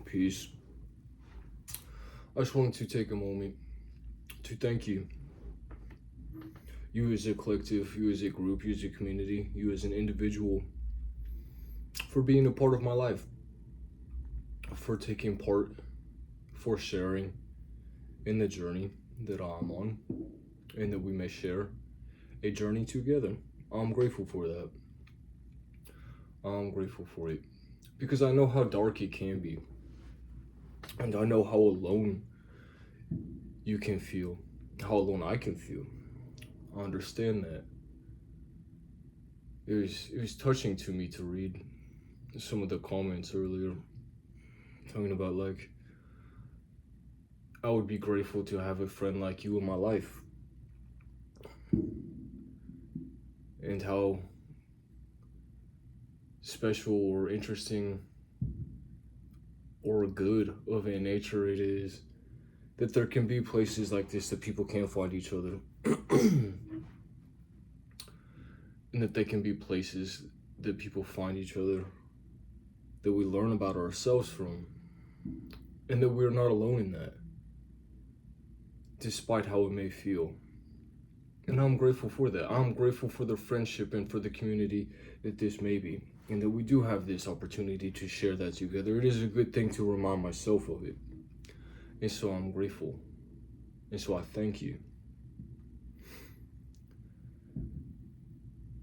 Peace. I just wanted to take a moment to thank you. You as a collective, you as a group, you as a community, you as an individual, for being a part of my life, for taking part, for sharing in the journey that I'm on, and that we may share a journey together. I'm grateful for that. I'm grateful for it because I know how dark it can be, and I know how alone you can feel, how alone I can feel. I understand that. It was touching to me to read some of the comments earlier, talking about like I would be grateful to have a friend like you in my life, and how special or interesting or good of a nature it is that there can be places like this that people can't find each other. And that they can be places that people find each other, that we learn about ourselves from, and that we're not alone in that, despite how it may feel. And I'm grateful for that. I'm grateful for the friendship and for the community that this may be, and that we do have this opportunity to share that together. It is a good thing to remind myself of it. And so I'm grateful. And so I thank you.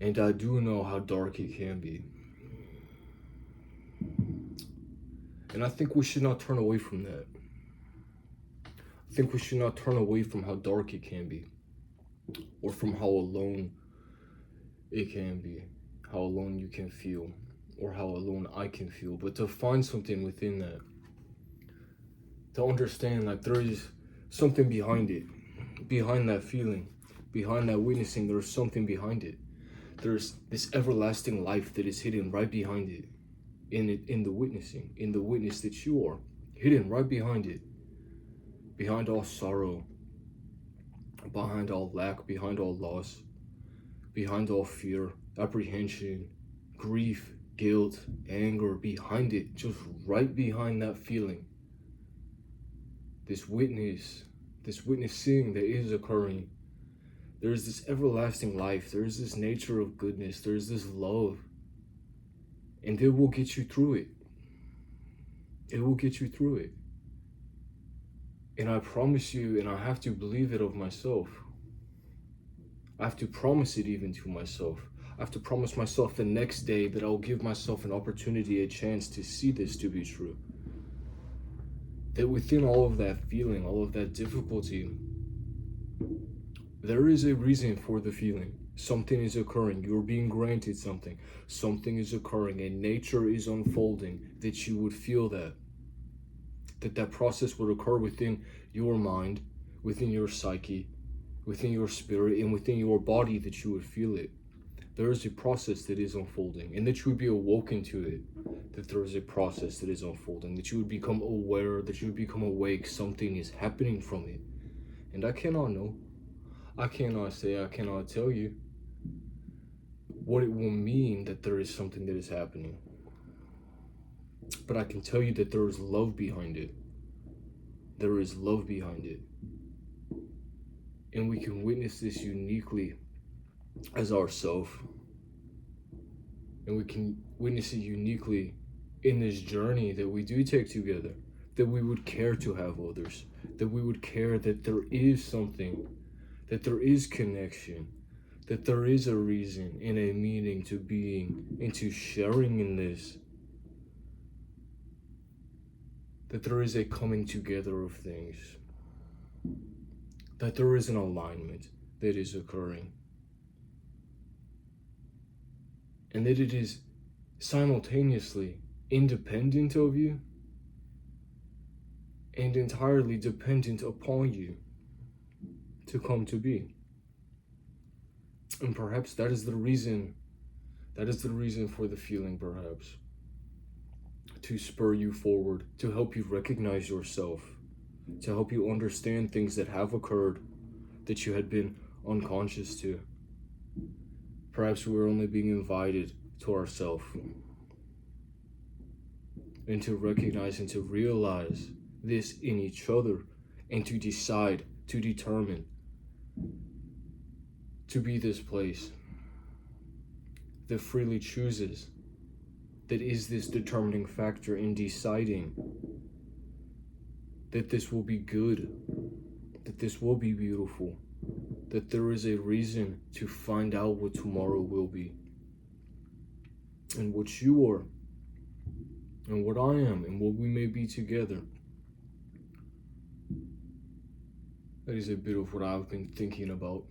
And I do know how dark it can be. And I think we should not turn away from that. I think we should not turn away from how dark it can be, or from how alone it can be, how alone you can feel, or how alone I can feel, but to find something within that, to understand like there is something behind it, behind that feeling, behind that witnessing. There's something behind it. There's this everlasting life that is hidden right behind it, in the witnessing, in the witness that you are, hidden right behind it, behind all sorrow, behind all lack, behind all loss, behind all fear, apprehension, grief, guilt, anger, behind it, just right behind that feeling, this witnessing that is occurring. There's this everlasting life, there's this nature of goodness, there's this love, and it will get you through it. It will get you through it. And I promise you, and I have to believe it of myself. I have to promise it even to myself. I have to promise myself the next day that I'll give myself an opportunity, a chance to see this to be true. That within all of that feeling, all of that difficulty, there is a reason for the feeling. Something is occurring. You're being granted something. Something is occurring, and nature is unfolding, that you would feel that. That process would occur within your mind, within your psyche, within your spirit, and within your body, that you would feel it. There is a process that is unfolding, and that you would be awoken to it, that there is a process that is unfolding, that you would become aware, that you would become awake. Something is happening from it. And I cannot know. I cannot say, I cannot tell you what it will mean that there is something that is happening. But I can tell you that there is love behind it. There is love behind it. And we can witness this uniquely as ourselves. And we can witness it uniquely in this journey that we do take together. That we would care to have others. That we would care that there is something, that there is connection, that there is a reason and a meaning to being and to sharing in this. That there is a coming together of things. That there is an alignment that is occurring. And that it is simultaneously independent of you and entirely dependent upon you to come to be. And perhaps that is the reason for the feeling, perhaps. To spur you forward, to help you recognize yourself, to help you understand things that have occurred that you had been unconscious to. Perhaps we're only being invited to ourselves. and to recognize and to realize this in each other, and to decide, to determine, to be this place that freely chooses, that is this determining factor in deciding that this will be good, that this will be beautiful, that there is a reason to find out what tomorrow will be, and what you are, and what I am, and what we may be together. That is a bit of what I've been thinking about.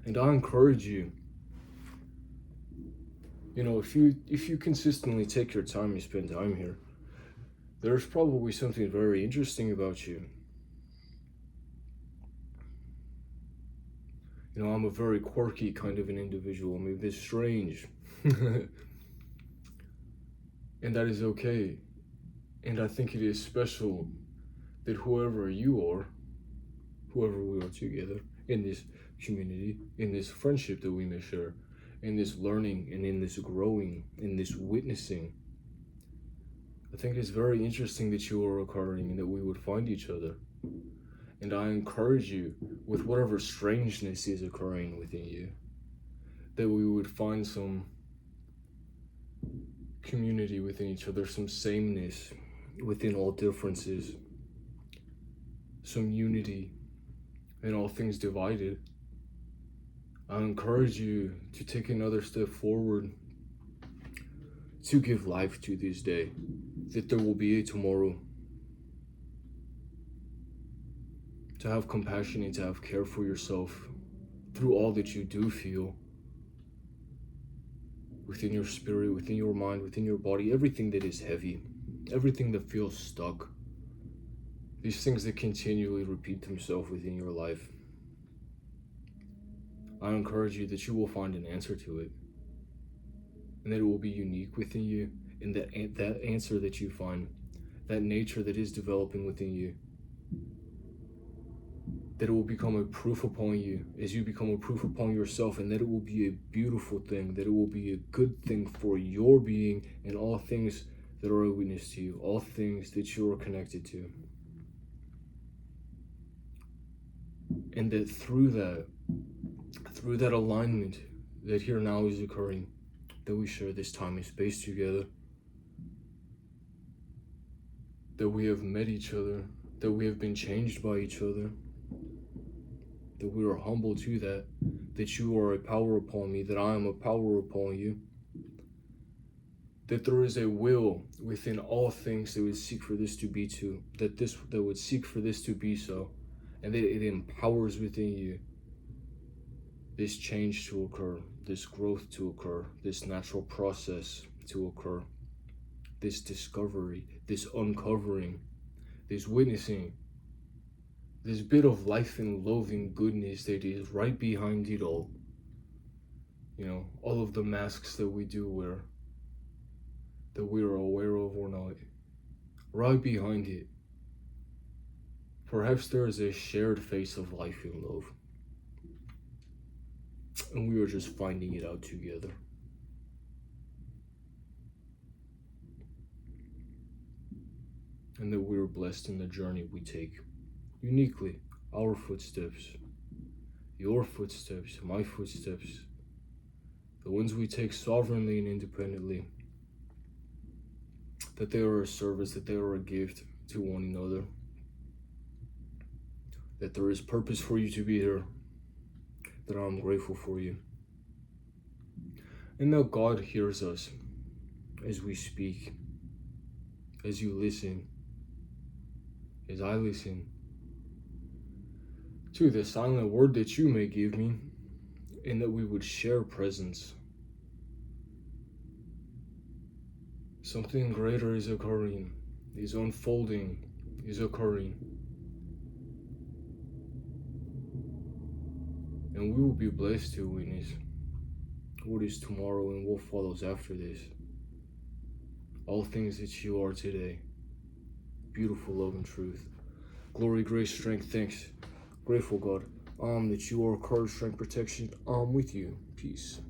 And I encourage you, if you consistently take your time, you spend time here, there's probably something very interesting about you. I'm a very quirky kind of an individual. I'm a bit strange. And that is okay. And I think it is special that whoever you are, whoever we are together in this community, in this friendship that we may share, in this learning and in this growing, in this witnessing, I think it's very interesting that you are occurring and that we would find each other. And I encourage you, with whatever strangeness is occurring within you, that we would find some community within each other, some sameness within all differences, some unity in all things divided. I encourage you to take another step forward, to give life to this day, that there will be a tomorrow, to have compassion and to have care for yourself through all that you do feel within your spirit, within your mind, within your body, everything that is heavy, everything that feels stuck, these things that continually repeat themselves within your life. I encourage you that you will find an answer to it, and that it will be unique within you, and that answer that you find, that nature that is developing within you, that it will become a proof upon you as you become a proof upon yourself, and that it will be a beautiful thing, that it will be a good thing for your being and all things that are a witness to you, all things that you are connected to. And that through that alignment that here now is occurring, that we share this time and space together, that we have met each other, that we have been changed by each other, that we are humble to that you are a power upon me, that I am a power upon you, that there is a will within all things that would seek for this to be to, that would seek for this to be so, and that it empowers within you this change to occur, this growth to occur, this natural process to occur, this discovery, this uncovering, this witnessing, this bit of life and loving goodness that is right behind it all. All of the masks that we do wear, that we are aware of or not, right behind it, perhaps there is a shared face of life and love, and we are just finding it out together. And that we are blessed in the journey we take, uniquely, our footsteps, your footsteps, my footsteps, the ones we take sovereignly and independently, that they are a service, that they are a gift to one another, that there is purpose for you to be here, that I'm grateful for you. And that God hears us as we speak, as you listen, as I listen to the silent word that you may give me, and that we would share presence. Something greater is occurring, is unfolding, is occurring. And we will be blessed to witness what is tomorrow and what follows after this. All things that you are today. Beautiful love and truth. Glory, grace, strength, thanks. Grateful, God, that you are courage, strength, protection. I'm with you. Peace.